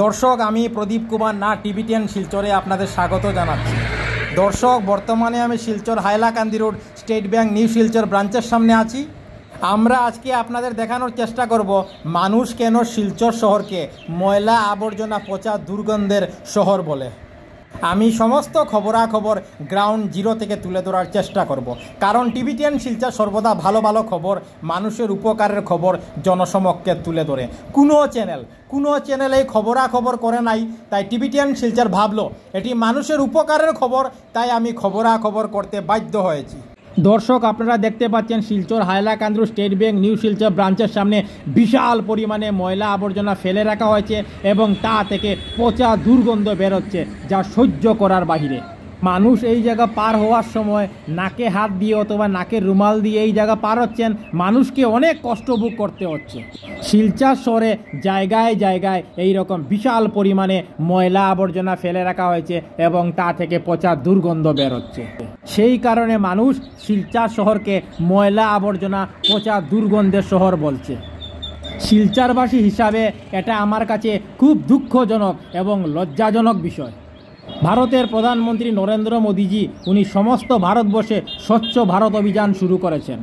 দর্শক, আমি প্রদীপ কুমার না টিভি10 শিলচরে আপনাদের স্বাগত জানাচ্ছি। দর্শক, বর্তমানে আমি Silchar Hailakandi road state Bank New Silchar ব্রাঞ্চের সামনে আছি। আমরা আজকে আপনাদের দেখানোর চেষ্টা করব মানুষ কেন শিলচর শহরকে ময়লা আবর্জনা পচা দুর্গন্ধের শহর বলে। আমি সমস্ত খবরাখবর গ্রাউন্ড জিরো থেকে তুলে ধরার চেষ্টা করব, কারণ টিভি10 শিলচর সর্বদা ভালো ভালো খবর, মানুষের উপকারের খবর জনসমক্ষে তুলে ধরে। কোনো চ্যানেল এই খবরাখবর করে নাই, তাই টিভি10 শিলচর ভাবলো এটি মানুষের উপকারের খবর, তাই আমি খবরাখবর করতে বাধ্য হয়েছি। দর্শক, আপনারা দেখতে পাচ্ছেন Silchar Hailakandi State Bank New Silchar ব্রাঞ্চের সামনে বিশাল পরিমাণে ময়লা আবর্জনা ফেলে রাখা হয়েছে এবং তা থেকে পচা দুর্গন্ধ বেরোচ্ছে, যা সহ্য করার বাহিরে। মানুষ এই জায়গা পার হওয়ার সময় নাকে হাত দিয়ে অথবা নাকের রুমাল দিয়ে এই জায়গা পার হচ্ছেন, মানুষকে অনেক কষ্ট ভোগ করতে হচ্ছে। শিলচর শহরে জায়গায় জায়গায় এই রকম বিশাল পরিমাণে ময়লা আবর্জনা ফেলে রাখা হয়েছে এবং তা থেকে পচা দুর্গন্ধ বেরোচ্ছে। সেই কারণে মানুষ শিলচর শহরকে ময়লা আবর্জনা পচা দুর্গন্ধের শহর বলছে। শিলচরবাসী হিসাবে এটা আমার কাছে খুব দুঃখজনক এবং লজ্জাজনক বিষয়। ভারতের প্রধানমন্ত্রী নরেন্দ্র মোদীজি উনি সমস্ত ভারতবর্ষে স্বচ্ছ ভারত অভিযান শুরু করেছেন,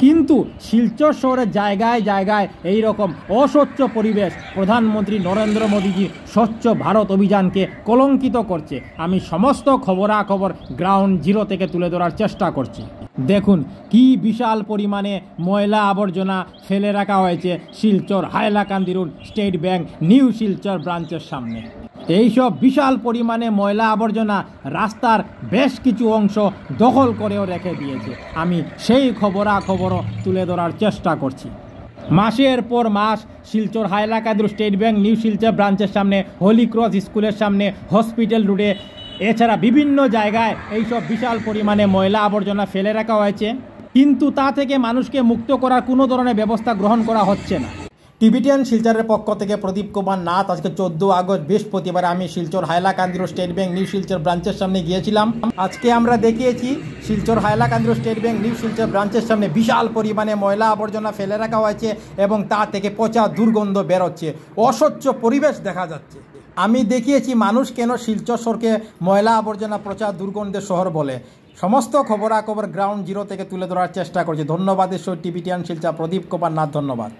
কিন্তু শিলচর শহরের জায়গায় জায়গায় এই রকম অস্বচ্ছ পরিবেশ প্রধানমন্ত্রী নরেন্দ্র মোদীজি স্বচ্ছ ভারত অভিযানকে কলঙ্কিত করছে। আমি সমস্ত খবরাখবর গ্রাউন্ড জিরো থেকে তুলে ধরার চেষ্টা করছি। দেখুন কি বিশাল পরিমাণে ময়লা আবর্জনা ফেলে রাখা হয়েছে Silchar Hailakandi road state Bank New Silchar ব্রাঞ্চের সামনে। এইসব বিশাল পরিমাণে ময়লা আবর্জনা রাস্তার বেশ কিছু অংশ দখল করেও রেখে দিয়েছে। আমি সেই খবরাখবরও তুলে ধরার চেষ্টা করছি। মাসের পর মাস Silchar Hailakandi State Bank New Silchar ব্রাঞ্চের সামনে, হলি ক্রস স্কুলের সামনে, হসপিটাল রোডে, এছাড়া বিভিন্ন জায়গায় এইসব বিশাল পরিমাণে ময়লা আবর্জনা ফেলে রাখা হয়েছে, কিন্তু তা থেকে মানুষকে মুক্ত করার কোনো ধরনের ব্যবস্থা গ্রহণ করা হচ্ছে না। টিভি10 শিলচরের পক্ষ থেকে প্রদীপ কুমার নাথ। আজকে 14 আগস্ট বৃহস্পতিবার আমি Silchar Hailakandi State Bank New Silchar ব্রাঞ্চের সামনে গিয়েছিলাম। আজকে আমরা দেখিয়েছি Silchar Hailakandi State Bank New Silchar ব্রাঞ্চের সামনে বিশাল পরিমাণে ময়লা আবর্জনা ফেলে রাখা হয়েছে এবং তা থেকে পচা দুর্গন্ধ বেরোচ্ছে, অস্বচ্ছ পরিবেশ দেখা যাচ্ছে। আমি দেখিয়েছি মানুষ কেন শিলচর শহরকে ময়লা আবর্জনা পচা দুর্গন্ধের শহর বলে। সমস্ত খবরাখবর গ্রাউন্ড জিরো থেকে তুলে ধরার চেষ্টা করছি। ধন্যবাদ টিভি10 শিলচর প্রদীপ কুমার নাথ, ধন্যবাদ।